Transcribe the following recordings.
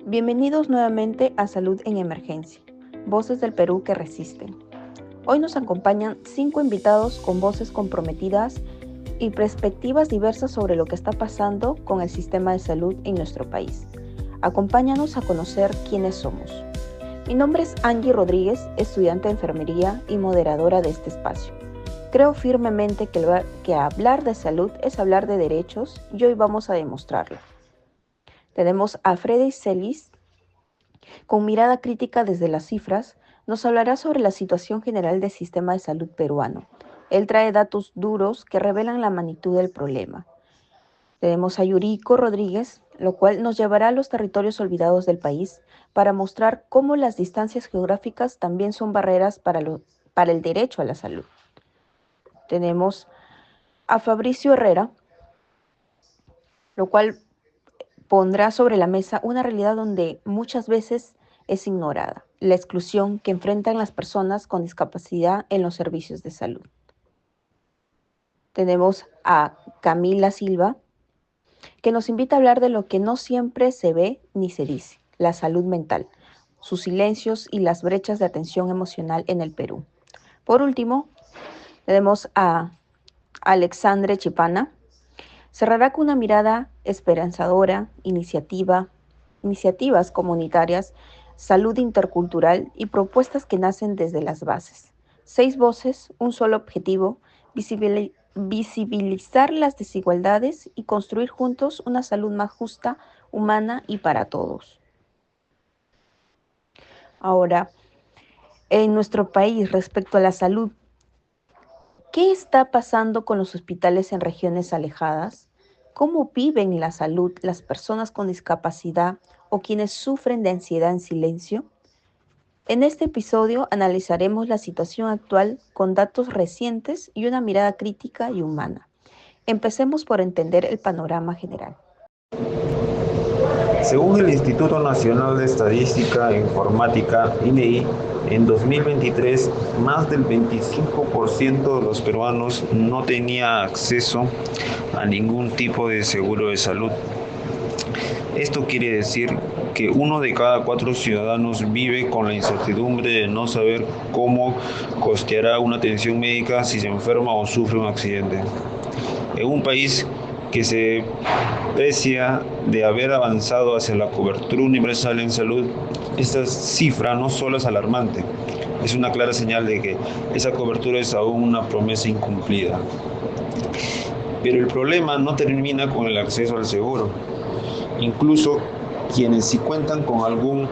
Bienvenidos nuevamente a Salud en Emergencia, Voces del Perú que resisten. Hoy nos acompañan 5 invitados con voces comprometidas y perspectivas diversas sobre lo que está pasando con el sistema de salud en nuestro país. Acompáñanos a conocer quiénes somos. Mi nombre es Angie Rodríguez, estudiante de enfermería y moderadora de este espacio. Creo firmemente que hablar de salud es hablar de derechos y hoy vamos a demostrarlo. Tenemos a Freddy Celis, con mirada crítica desde las cifras, nos hablará sobre la situación general del sistema de salud peruano. Él trae datos duros que revelan la magnitud del problema. Tenemos a Yuriko Rodríguez, lo cual nos llevará a los territorios olvidados del país para mostrar cómo las distancias geográficas también son barreras para el derecho a la salud. Tenemos a Fabricio Herrera, lo cual pondrá sobre la mesa una realidad donde muchas veces es ignorada, la exclusión que enfrentan las personas con discapacidad en los servicios de salud. Tenemos a Camila Silva, que nos invita a hablar de lo que no siempre se ve ni se dice, la salud mental, sus silencios y las brechas de atención emocional en el Perú. Por último, tenemos a Alexandre Chipana. Cerrará con una mirada esperanzadora, iniciativas comunitarias, salud intercultural y propuestas que nacen desde las bases. 6 voces, un solo objetivo, visibilizar las desigualdades y construir juntos una salud más justa, humana y para todos. Ahora, en nuestro país, respecto a la salud, ¿qué está pasando con los hospitales en regiones alejadas? ¿Cómo viven la salud las personas con discapacidad o quienes sufren de ansiedad en silencio? En este episodio analizaremos la situación actual con datos recientes y una mirada crítica y humana. Empecemos por entender el panorama general. Según el Instituto Nacional de Estadística e Informática, INEI, en 2023, más del 25% de los peruanos no tenía acceso a ningún tipo de seguro de salud. Esto quiere decir que 1 de cada 4 ciudadanos vive con la incertidumbre de no saber cómo costeará una atención médica si se enferma o sufre un accidente. En un país que se precia de haber avanzado hacia la cobertura universal en salud, esta cifra no solo es alarmante, es una clara señal de que esa cobertura es aún una promesa incumplida. Pero el problema no termina con el acceso al seguro. Incluso quienes sí cuentan con algún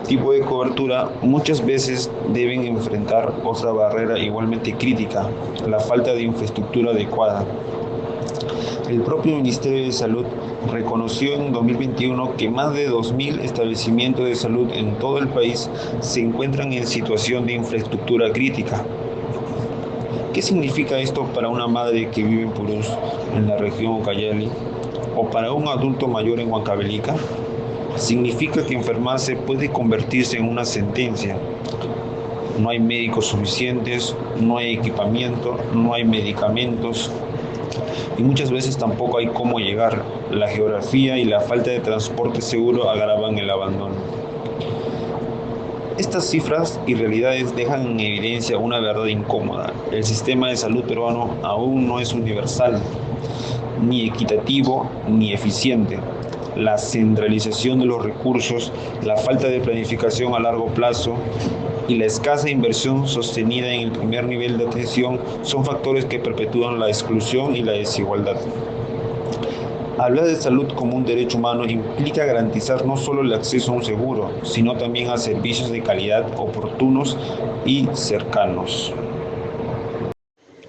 tipo de cobertura muchas veces deben enfrentar otra barrera igualmente crítica, la falta de infraestructura adecuada. El propio Ministerio de Salud reconoció en 2021 que más de 2.000 establecimientos de salud en todo el país se encuentran en situación de infraestructura crítica. ¿Qué significa esto para una madre que vive en Purús, en la región Ucayali, o para un adulto mayor en Huancavelica? Significa que enfermarse puede convertirse en una sentencia. No hay médicos suficientes, no hay equipamiento, no hay medicamentos, y muchas veces tampoco hay cómo llegar. La geografía y la falta de transporte seguro agravan el abandono. Estas cifras y realidades dejan en evidencia una verdad incómoda. El sistema de salud peruano aún no es universal, ni equitativo, ni eficiente. La centralización de los recursos, la falta de planificación a largo plazo y la escasa inversión sostenida en el primer nivel de atención son factores que perpetúan la exclusión y la desigualdad. Hablar de salud como un derecho humano implica garantizar no solo el acceso a un seguro, sino también a servicios de calidad oportunos y cercanos.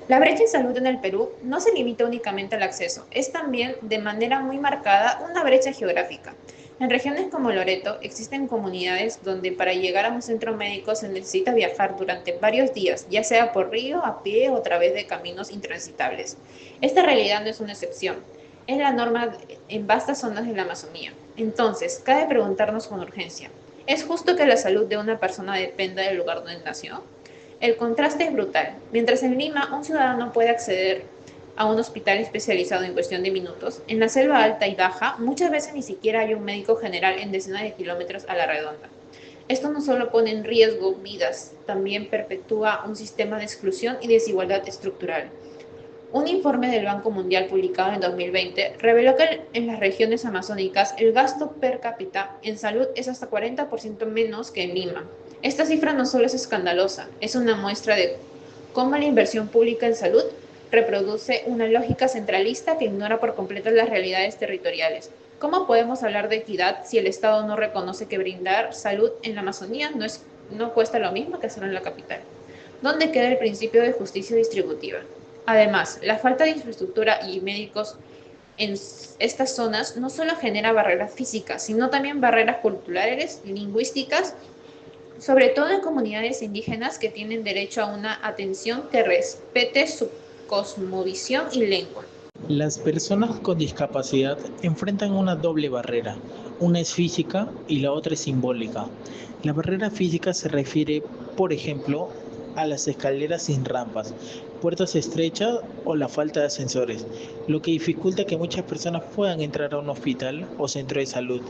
La brecha en salud en el Perú no se limita únicamente al acceso, es también de manera muy marcada una brecha geográfica. En regiones como Loreto existen comunidades donde para llegar a un centro médico se necesita viajar durante varios días, ya sea por río, a pie o a través de caminos intransitables. Esta realidad no es una excepción, es la norma en vastas zonas de la Amazonía. Entonces, cabe preguntarnos con urgencia, ¿es justo que la salud de una persona dependa del lugar donde nació? El contraste es brutal. Mientras en Lima un ciudadano puede acceder a un hospital especializado en cuestión de minutos, en la selva alta y baja muchas veces ni siquiera hay un médico general en decenas de kilómetros a la redonda. Esto no solo pone en riesgo vidas, también perpetúa un sistema de exclusión y desigualdad estructural. Un informe del Banco Mundial publicado en 2020 reveló que en las regiones amazónicas el gasto per cápita en salud es hasta 40% menos que en Lima. Esta cifra no solo es escandalosa, es una muestra de cómo la inversión pública en salud reproduce una lógica centralista que ignora por completo las realidades territoriales. ¿Cómo podemos hablar de equidad si el Estado no reconoce que brindar salud en la Amazonía no cuesta lo mismo que hacerlo en la capital? ¿Dónde queda el principio de justicia distributiva? Además, la falta de infraestructura y médicos en estas zonas no solo genera barreras físicas, sino también barreras culturales y lingüísticas, sobre todo en comunidades indígenas que tienen derecho a una atención que respete su cosmovisión y lengua. Las personas con discapacidad enfrentan una doble barrera. Una es física y la otra es simbólica. La barrera física se refiere, por ejemplo, a las escaleras sin rampas, puertas estrechas o la falta de ascensores, lo que dificulta que muchas personas puedan entrar a un hospital o centro de salud.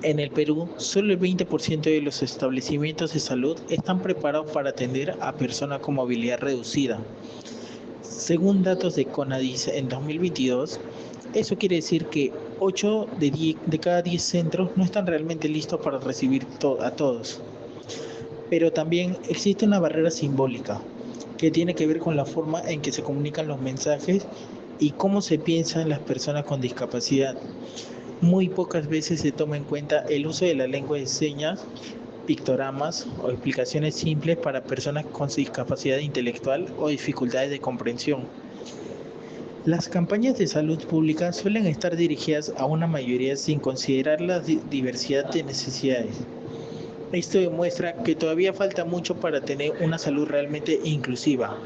En el Perú, solo el 20% de los establecimientos de salud están preparados para atender a personas con movilidad reducida. Según datos de CONADIS en 2022, eso quiere decir que 8 de cada 10 centros no están realmente listos para recibir a todos. Pero también existe una barrera simbólica que tiene que ver con la forma en que se comunican los mensajes y cómo se piensa en las personas con discapacidad. Muy pocas veces se toma en cuenta el uso de la lengua de señas, pictogramas o explicaciones simples para personas con discapacidad intelectual o dificultades de comprensión. Las campañas de salud pública suelen estar dirigidas a una mayoría sin considerar la diversidad de necesidades. Esto demuestra que todavía falta mucho para tener una salud realmente inclusiva.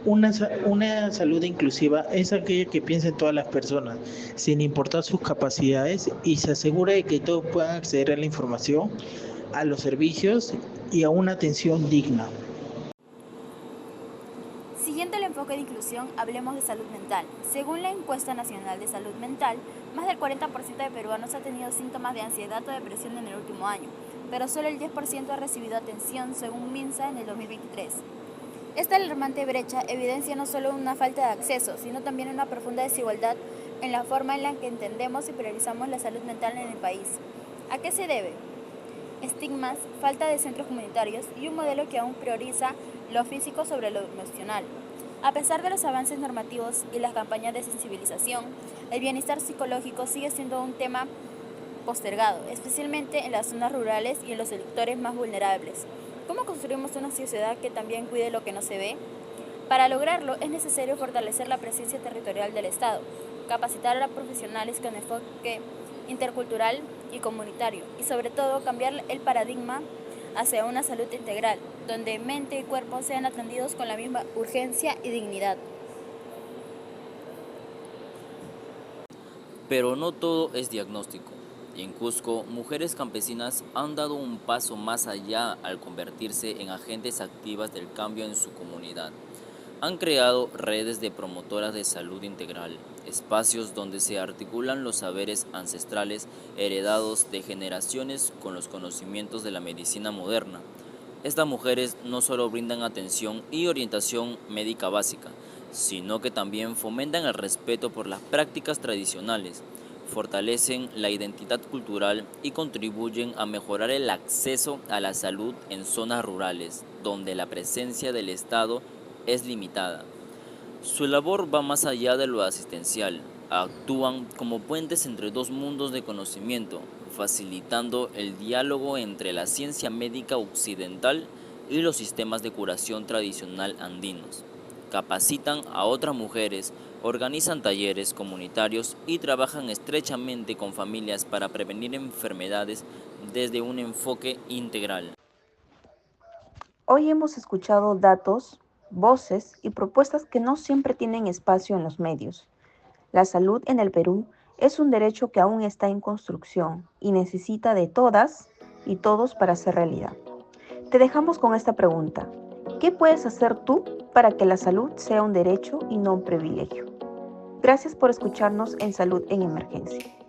Una salud inclusiva es aquella que piensa en todas las personas, sin importar sus capacidades, y se asegura de que todos puedan acceder a la información, a los servicios y a una atención digna. Siguiendo el enfoque de inclusión, hablemos de salud mental. Según la Encuesta Nacional de Salud Mental, más del 40% de peruanos ha tenido síntomas de ansiedad o depresión en el último año, pero solo el 10% ha recibido atención, según MINSA, en el 2023. Esta alarmante brecha evidencia no solo una falta de acceso, sino también una profunda desigualdad en la forma en la que entendemos y priorizamos la salud mental en el país. ¿A qué se debe? Estigmas, falta de centros comunitarios y un modelo que aún prioriza lo físico sobre lo emocional. A pesar de los avances normativos y las campañas de sensibilización, el bienestar psicológico sigue siendo un tema postergado, especialmente en las zonas rurales y en los sectores más vulnerables. ¿Cómo construimos una sociedad que también cuide lo que no se ve? Para lograrlo es necesario fortalecer la presencia territorial del Estado, capacitar a profesionales con enfoque intercultural y comunitario y sobre todo cambiar el paradigma hacia una salud integral, donde mente y cuerpo sean atendidos con la misma urgencia y dignidad. Pero no todo es diagnóstico. En Cusco, mujeres campesinas han dado un paso más allá al convertirse en agentes activas del cambio en su comunidad. Han creado redes de promotoras de salud integral, espacios donde se articulan los saberes ancestrales heredados de generaciones con los conocimientos de la medicina moderna. Estas mujeres no solo brindan atención y orientación médica básica, sino que también fomentan el respeto por las prácticas tradicionales, fortalecen la identidad cultural y contribuyen a mejorar el acceso a la salud en zonas rurales, donde la presencia del Estado es limitada. Su labor va más allá de lo asistencial, actúan como puentes entre dos mundos de conocimiento, facilitando el diálogo entre la ciencia médica occidental y los sistemas de curación tradicional andinos. Capacitan a otras mujeres, organizan talleres comunitarios y trabajan estrechamente con familias para prevenir enfermedades desde un enfoque integral. Hoy hemos escuchado datos, voces y propuestas que no siempre tienen espacio en los medios. La salud en el Perú es un derecho que aún está en construcción y necesita de todas y todos para ser realidad. Te dejamos con esta pregunta. ¿Qué puedes hacer tú para que la salud sea un derecho y no un privilegio? Gracias por escucharnos en Salud en Emergencia.